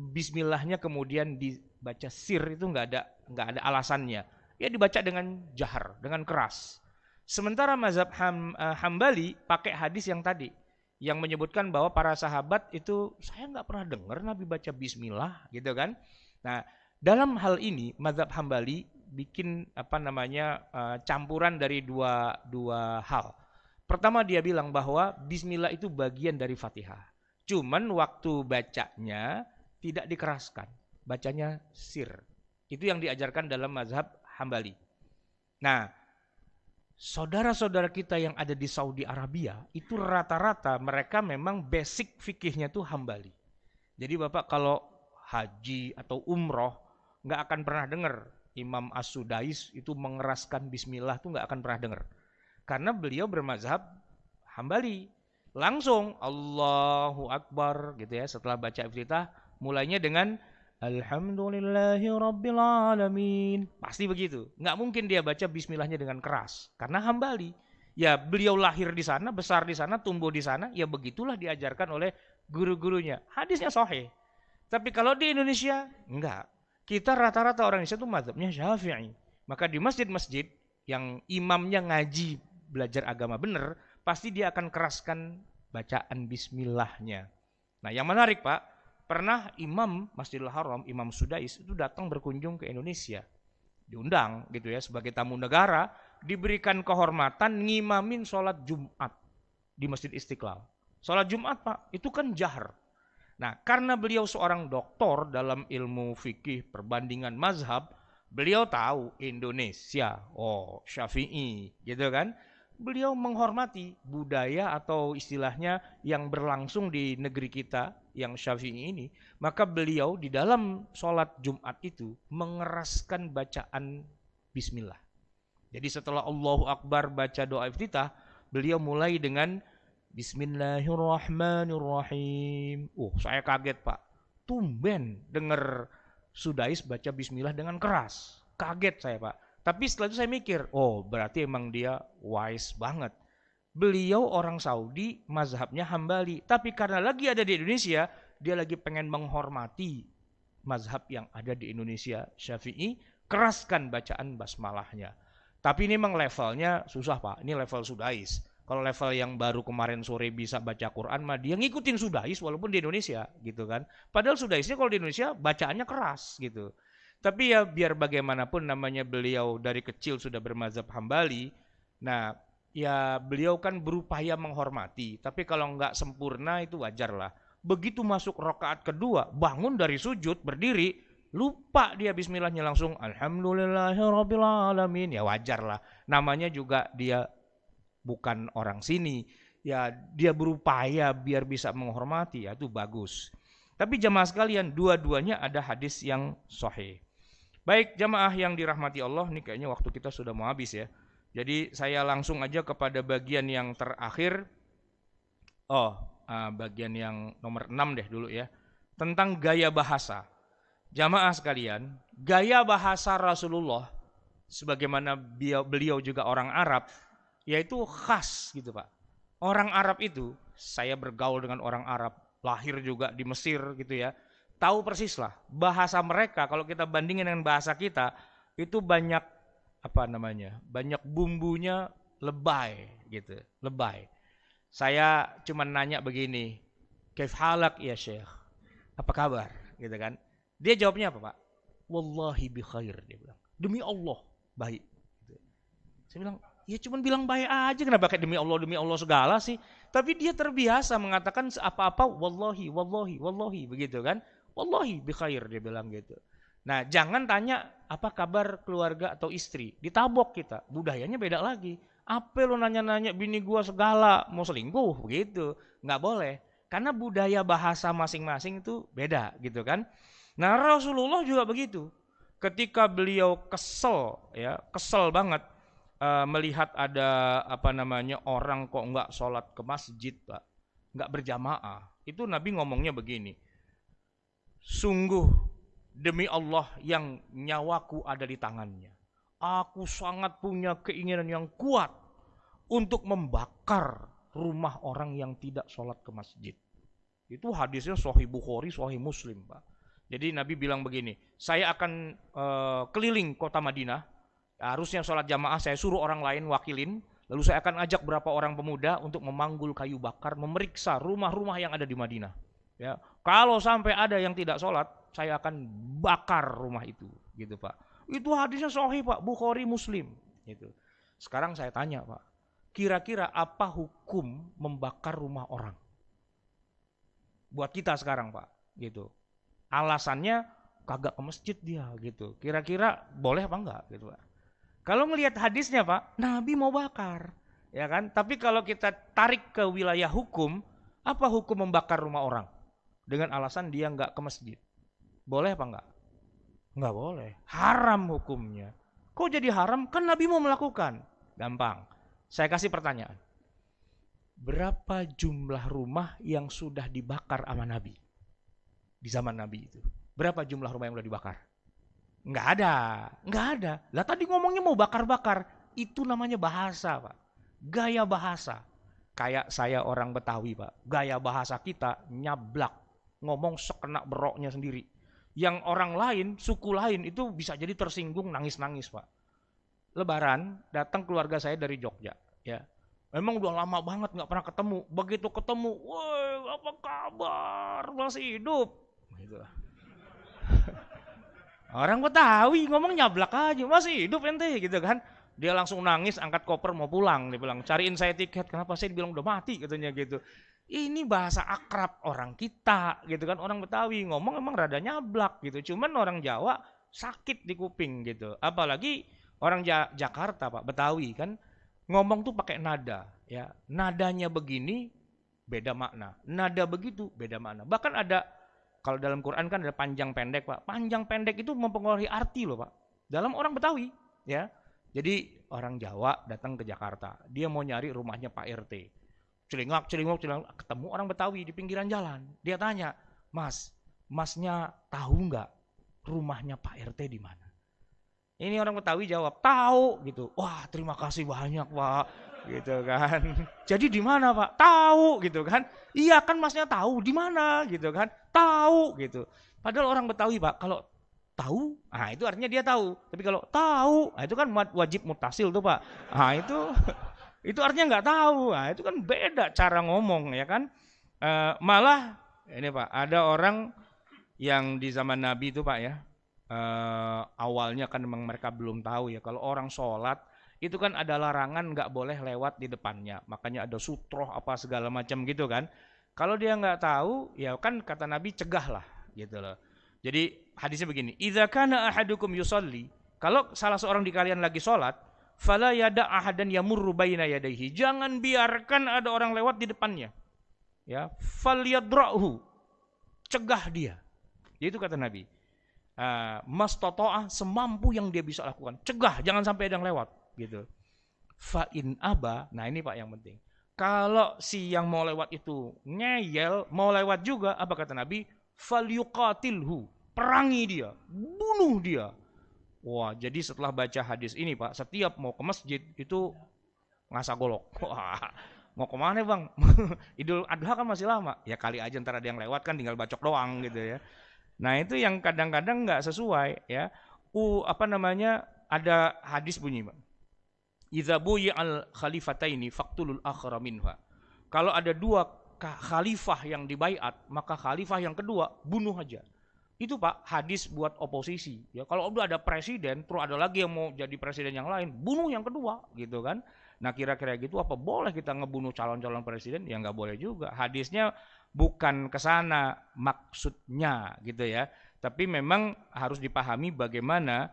S1: Bismillahnya kemudian dibaca sir, itu nggak ada alasannya. Ya dibaca dengan jahar, dengan keras. Sementara mazhab Hambali pakai hadis yang tadi, yang menyebutkan bahwa para sahabat itu saya nggak pernah dengar Nabi baca Bismillah, gitu kan? Nah, dalam hal ini mazhab Hambali bikin campuran dari dua hal. Pertama dia bilang bahwa Bismillah itu bagian dari Fatihah. Cuman waktu bacanya tidak dikeraskan, bacanya sir. Itu yang diajarkan dalam mazhab Hambali. Nah, saudara-saudara kita yang ada di Saudi Arabia, itu rata-rata mereka memang basic fikihnya tuh Hambali. Jadi Bapak kalau haji atau umroh, nggak akan pernah dengar Imam As-Sudais itu mengeraskan Bismillah tuh nggak akan pernah dengar. Karena beliau bermazhab Hambali. Langsung Allahu Akbar gitu ya, setelah baca iftitah, mulainya dengan Alhamdulillahirrabbilalamin. Pasti begitu. Nggak mungkin dia baca bismillahnya dengan keras. Karena Hambali. Ya beliau lahir di sana, besar di sana, tumbuh di sana. Ya begitulah diajarkan oleh guru-gurunya. Hadisnya sahih. Tapi kalau di Indonesia, enggak. Kita rata-rata orang Indonesia itu mazhabnya Syafi'i. Maka di masjid-masjid yang imamnya ngaji belajar agama benar, pasti dia akan keraskan bacaan bismillahnya. Nah yang menarik Pak, pernah Imam Masjidil Haram, Imam Sudais itu datang berkunjung ke Indonesia. Diundang gitu ya sebagai tamu negara, diberikan kehormatan ngimamin sholat Jumat di Masjid Istiqlal. Sholat Jumat Pak, itu kan jahar. Nah karena beliau seorang doktor dalam ilmu fikih perbandingan mazhab, beliau tahu Indonesia, oh Syafi'i gitu kan. Beliau menghormati budaya atau istilahnya yang berlangsung di negeri kita yang Syafi'i ini, maka beliau di dalam sholat Jumat itu mengeraskan bacaan Bismillah. Jadi setelah Allahu Akbar baca doa iftitah, beliau mulai dengan Bismillahirrahmanirrahim. Saya kaget Pak, tumben dengar Sudais baca Bismillah dengan keras, kaget saya Pak. Tapi setelah itu saya mikir, berarti emang dia wise banget. Beliau orang Saudi, mazhabnya Hambali. Tapi karena lagi ada di Indonesia, dia lagi pengen menghormati mazhab yang ada di Indonesia, Syafi'i, keraskan bacaan basmalahnya. Tapi ini memang levelnya susah Pak, ini level Sudais. Kalau level yang baru kemarin sore bisa baca Quran, mah dia ngikutin Sudais walaupun di Indonesia gitu kan. Padahal Sudaisnya kalau di Indonesia bacaannya keras gitu. Tapi ya biar bagaimanapun namanya beliau dari kecil sudah bermazhab Hambali. Nah ya beliau kan berupaya menghormati. Tapi kalau nggak sempurna itu wajar lah. Begitu masuk rakaat kedua, bangun dari sujud, berdiri, lupa dia bismillahnya langsung Alhamdulillahirrabbilalamin. Ya wajar lah. Namanya juga dia bukan orang sini. Ya dia berupaya biar bisa menghormati, ya itu bagus. Tapi jamaah sekalian, dua-duanya ada hadis yang sahih. Baik jamaah yang dirahmati Allah, ini kayaknya waktu kita sudah mau habis ya. Jadi saya langsung aja kepada bagian yang terakhir. Bagian yang nomor 6 deh dulu ya. Tentang gaya bahasa. Jamaah sekalian, gaya bahasa Rasulullah, sebagaimana beliau juga orang Arab, yaitu khas gitu Pak. Orang Arab itu, saya bergaul dengan orang Arab, lahir juga di Mesir gitu ya. Tahu persis lah bahasa mereka kalau kita bandingin dengan bahasa kita itu banyak banyak bumbunya lebay gitu, lebay. Saya cuma nanya begini, kaif halak ya Syekh, apa kabar gitu kan? Dia jawabnya apa Pak? Wallahi bi khair, dia bilang. Demi Allah baik. Saya bilang, ya cuman bilang baik aja, kenapa kayak demi Allah segala sih? Tapi dia terbiasa mengatakan apa-apa wallahi, wallahi, wallahi, begitu kan? Wallahi bi khair, dia bilang gitu. Nah, jangan tanya apa kabar keluarga atau istri, ditabok kita. Budayanya beda lagi. Apa lo nanya-nanya bini gua segala, mau selingkuh begitu. Nggak boleh. Karena budaya bahasa masing-masing itu beda gitu kan. Nah, Rasulullah juga begitu. Ketika beliau kesel banget melihat ada orang kok nggak sholat ke masjid, Pak, nggak berjamaah. Itu Nabi ngomongnya begini, sungguh demi Allah yang nyawaku ada di tangannya, aku sangat punya keinginan yang kuat untuk membakar rumah orang yang tidak sholat ke masjid. Itu hadisnya Sahih Bukhari, Sahih Muslim, Pak. Jadi Nabi bilang begini, saya akan keliling kota Madinah, harusnya sholat jamaah saya suruh orang lain wakilin, lalu saya akan ajak berapa orang pemuda untuk memanggul kayu bakar, memeriksa rumah-rumah yang ada di Madinah. Ya, kalau sampai ada yang tidak sholat, saya akan bakar rumah itu, gitu Pak. Itu hadisnya sahih Pak, Bukhari Muslim. Gitu. Sekarang saya tanya Pak, kira-kira apa hukum membakar rumah orang? Buat kita sekarang Pak, gitu. Alasannya kagak ke masjid dia, gitu. Kira-kira boleh apa enggak, gitu Pak? Kalau ngelihat hadisnya Pak, Nabi mau bakar, ya kan? Tapi kalau kita tarik ke wilayah hukum, apa hukum membakar rumah orang? Dengan alasan dia nggak ke masjid. Boleh apa enggak? Nggak boleh. Haram hukumnya. Kok jadi haram? Kan Nabi mau melakukan. Gampang. Saya kasih pertanyaan. Berapa jumlah rumah yang sudah dibakar sama Nabi? Di zaman Nabi itu. Berapa jumlah rumah yang sudah dibakar? Nggak ada. Lah tadi ngomongnya mau bakar-bakar, itu namanya bahasa Pak, gaya bahasa. Kayak saya orang Betawi Pak, gaya bahasa kita nyablak, ngomong sekena beroknya sendiri. Yang orang lain, suku lain itu bisa jadi tersinggung nangis-nangis Pak. Lebaran datang keluarga saya dari Jogja, ya. Memang udah lama banget nggak pernah ketemu. Begitu ketemu, woi apa kabar, masih hidup, gitu. Orang Betawi ngomong nyablak aja, masih hidup ente gitu kan. Dia langsung nangis, angkat koper mau pulang. Dia bilang, cariin saya tiket. Kenapa saya bilang udah mati katanya gitu. Ini bahasa akrab orang kita gitu kan. Orang Betawi ngomong emang rada nyablak gitu. Cuman orang Jawa sakit di kuping gitu. Apalagi orang Jakarta Pak, Betawi kan ngomong tuh pakai nada ya. Nadanya begini beda makna. Nada begitu beda makna. Bahkan ada, kalau dalam Quran kan ada panjang pendek Pak. Panjang pendek itu mempengaruhi arti loh Pak. Dalam orang Betawi ya. Jadi orang Jawa datang ke Jakarta. Dia mau nyari rumahnya Pak RT. Celingak, ketemu orang Betawi di pinggiran jalan. Dia tanya, masnya tahu nggak rumahnya Pak RT di mana? Ini orang Betawi jawab, tahu gitu. Wah, terima kasih banyak Pak. Gitu kan. Jadi di mana Pak? Tahu gitu kan. Iya kan masnya tahu di mana gitu kan. Tahu gitu. Padahal orang Betawi Pak, kalau tahu, nah itu artinya dia tahu. Tapi kalau tahu, nah itu kan wajib mutasil tuh Pak. Nah itu artinya nggak tahu. Nah itu kan beda cara ngomong ya kan. Malah ini Pak, ada orang yang di zaman Nabi itu Pak ya. Awalnya kan memang mereka belum tahu ya. Kalau orang sholat itu kan ada larangan nggak boleh lewat di depannya. Makanya ada sutroh apa segala macam gitu kan. Kalau dia nggak tahu, ya kan kata Nabi cegahlah gitu loh. Jadi hadisnya begini, idza kana ahadukum yusalli, kalau salah seorang di kalian lagi sholat, fala yada ahadan yamurru baina yadayhi, jangan biarkan ada orang lewat di depannya. Ya, falyadrahu, cegah dia. Itu kata Nabi. Mastata'a, semampu yang dia bisa lakukan, cegah, jangan sampai ada yang lewat gitu. Fa in aba, nah ini Pak yang penting. Kalau si yang mau lewat itu ngeyel, mau lewat juga, apa kata Nabi? Falyuqatilhu, perangi dia, bunuh dia. Wah, jadi setelah baca hadis ini Pak, setiap mau ke masjid itu ngasah golok. Wah, mau kemana Bang? Idul Adha kan masih lama. Ya kali aja ntar ada yang lewat kan tinggal bacok doang gitu ya. Nah itu yang kadang-kadang nggak sesuai ya. Ada hadis bunyi Pak. Idza buyi'al khalifataini faqtulul akhara minha. Kalau ada dua khalifah yang dibaiat, maka khalifah yang kedua bunuh aja. Itu Pak, hadis buat oposisi. Ya, kalau udah ada presiden, terus ada lagi yang mau jadi presiden yang lain, bunuh yang kedua, gitu kan. Nah kira-kira gitu apa boleh kita ngebunuh calon-calon presiden? Ya nggak boleh juga. Hadisnya bukan ke sana maksudnya gitu ya. Tapi memang harus dipahami bagaimana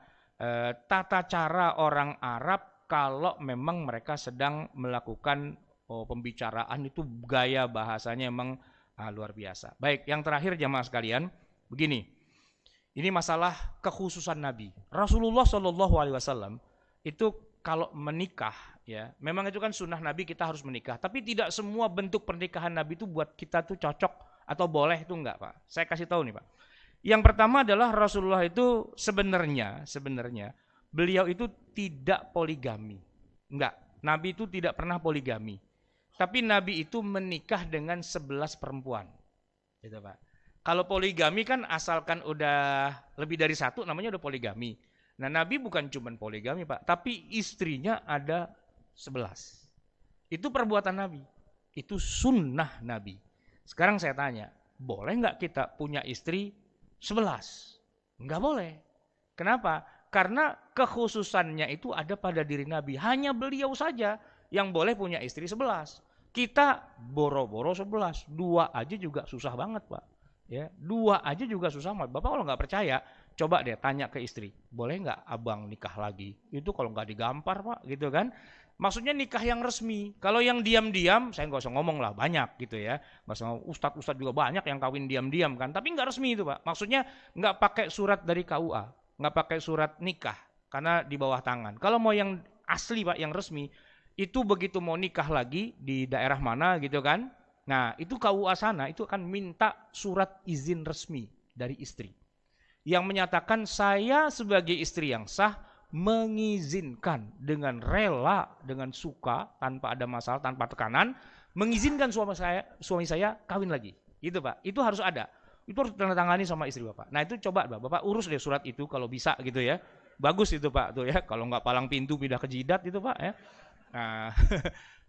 S1: tata cara orang Arab kalau memang mereka sedang melakukan pembicaraan itu gaya bahasanya emang luar biasa. Baik, yang terakhir jamaah sekalian, begini. Ini masalah kekhususan Nabi. Rasulullah Shallallahu Alaihi Wasallam itu kalau menikah, ya, memang itu kan sunnah Nabi kita harus menikah. Tapi tidak semua bentuk pernikahan Nabi itu buat kita tuh cocok atau boleh itu enggak, Pak. Saya kasih tahu nih, Pak. Yang pertama adalah Rasulullah itu sebenarnya beliau itu tidak poligami. Enggak, Nabi itu tidak pernah poligami. Tapi Nabi itu menikah dengan 11 perempuan. Gitu, Pak. Kalau poligami kan asalkan udah lebih dari satu namanya udah poligami. Nah Nabi bukan cuma poligami Pak, tapi istrinya ada 11. Itu perbuatan Nabi, itu sunnah Nabi. Sekarang saya tanya, boleh nggak kita punya istri 11? Nggak boleh. Kenapa? Karena kekhususannya itu ada pada diri Nabi. Hanya beliau saja yang boleh punya istri 11. Kita boro-boro 11, 2 aja juga susah banget Pak. Ya, 2 aja juga susah. Bapak kalau nggak percaya, coba deh tanya ke istri, boleh nggak abang nikah lagi? Itu kalau nggak digampar Pak, gitu kan? Maksudnya nikah yang resmi. Kalau yang diam-diam, saya nggak usah ngomong lah, banyak gitu ya. Nggak usah ustadz juga banyak yang kawin diam-diam kan. Tapi nggak resmi itu Pak. Maksudnya nggak pakai surat dari KUA, nggak pakai surat nikah, karena di bawah tangan. Kalau mau yang asli Pak, yang resmi, itu begitu mau nikah lagi di daerah mana gitu kan? Nah itu KUA sana itu akan minta surat izin resmi dari istri yang menyatakan saya sebagai istri yang sah mengizinkan dengan rela, dengan suka, tanpa ada masalah, tanpa tekanan, mengizinkan suami saya kawin lagi. Itu Pak, itu harus ada. Itu harus ditandatangani sama istri Bapak. Nah itu coba Bapak urus deh surat itu kalau bisa gitu ya. Bagus itu Pak tuh ya. Kalau nggak palang pintu pindah ke jidat itu Pak ya. Nah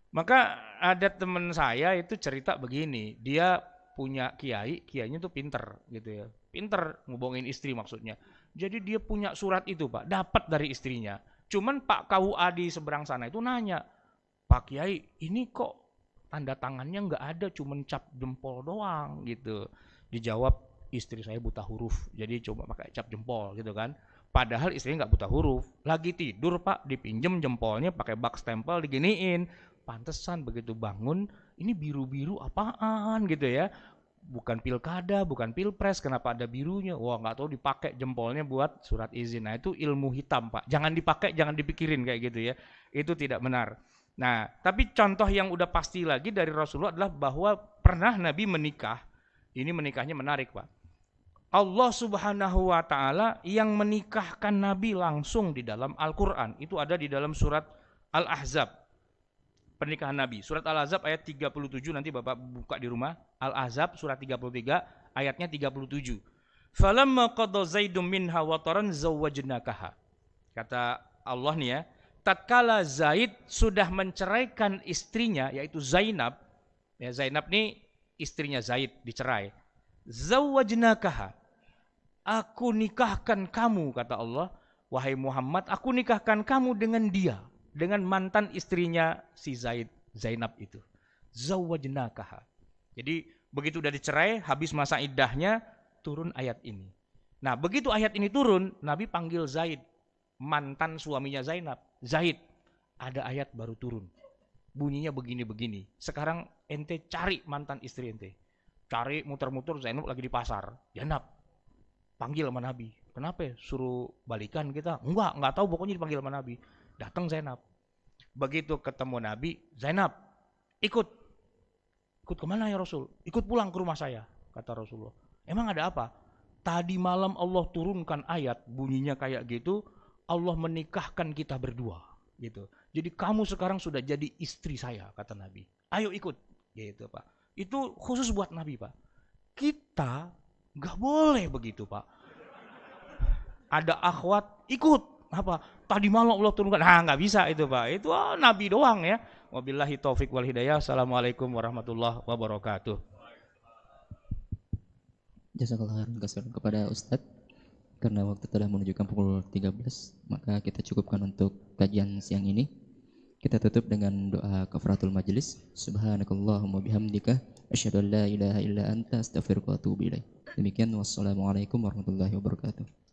S1: maka ada teman saya itu cerita begini, dia punya kiainya tuh pinter gitu ya, pinter ngubungin istri maksudnya. Jadi dia punya surat itu Pak, dapat dari istrinya. Cuman Pak KUA di seberang sana itu nanya, Pak Kiai ini kok tanda tangannya nggak ada, cuman cap jempol doang gitu. Dijawab istri saya buta huruf, jadi coba pakai cap jempol gitu kan. Padahal istrinya nggak buta huruf, lagi tidur Pak, dipinjem jempolnya pakai bak stempel diginiin. Pantesan begitu bangun, ini biru-biru apaan gitu ya. Bukan pilkada, bukan pilpres, kenapa ada birunya? Wah nggak tahu dipakai jempolnya buat surat izin. Nah itu ilmu hitam Pak, jangan dipakai, jangan dipikirin kayak gitu ya. Itu tidak benar. Nah tapi contoh yang udah pasti lagi dari Rasulullah adalah bahwa pernah Nabi menikah. Ini menikahnya menarik Pak. Allah Subhanahu wa Ta'ala yang menikahkan Nabi langsung di dalam Al-Quran. Itu ada di dalam surat Al-Ahzab. Pernikahan Nabi. Surat Al-Ahzab ayat 37 nanti Bapak buka di rumah. Al-Ahzab surat 33 ayatnya 37. Falamma qada Zaidum minha wataran zawwajnakaha. Kata Allah nih ya, tatkala Zaid sudah menceraikan istrinya yaitu Zainab. Ya Zainab nih istrinya Zaid dicerai. Zawwajnakaha. Aku nikahkan kamu kata Allah, wahai Muhammad, aku nikahkan kamu dengan dia. Dengan mantan istrinya si Zainab itu. Zawwajnakaha. Jadi begitu udah dicerai, habis masa iddahnya, turun ayat ini. Nah begitu ayat ini turun, Nabi panggil Zaid, mantan suaminya Zainab. Zaid, ada ayat baru turun. Bunyinya begini-begini. Sekarang ente cari mantan istri ente. Cari muter-muter, Zainab lagi di pasar. Zainab, panggil sama Nabi. Kenapa ya? Suruh balikan kita? Enggak tahu, pokoknya dipanggil sama Nabi. Datang Zainab. Begitu ketemu Nabi, Zainab, ikut kemana ya Rasul? Ikut pulang ke rumah saya, kata Rasulullah. Emang ada apa? Tadi malam Allah turunkan ayat, bunyinya kayak gitu, Allah menikahkan kita berdua, gitu. Jadi kamu sekarang sudah jadi istri saya, kata Nabi. Ayo ikut, gitu Pak. Itu khusus buat Nabi Pak. Kita nggak boleh begitu Pak. Ada akhwat, ikut. Apa? Tadi malam Allah turunkan. Nah nggak bisa itu Pak. Itu Nabi doang ya. Wabillahi taufik wal hidayah. Assalamualaikum warahmatullahi wabarakatuh.
S2: Jazakallah khairan katsiran kepada Ustadz. Karena waktu telah menunjukkan pukul 13, maka kita cukupkan untuk kajian siang ini. Kita tutup dengan doa kafaratul majelis. Subhanakallahumma bihamdika asyhadu an la ilaha illa anta astaghfiruka wa atubu ilaik. Demikian, wassalamualaikum warahmatullahi wabarakatuh.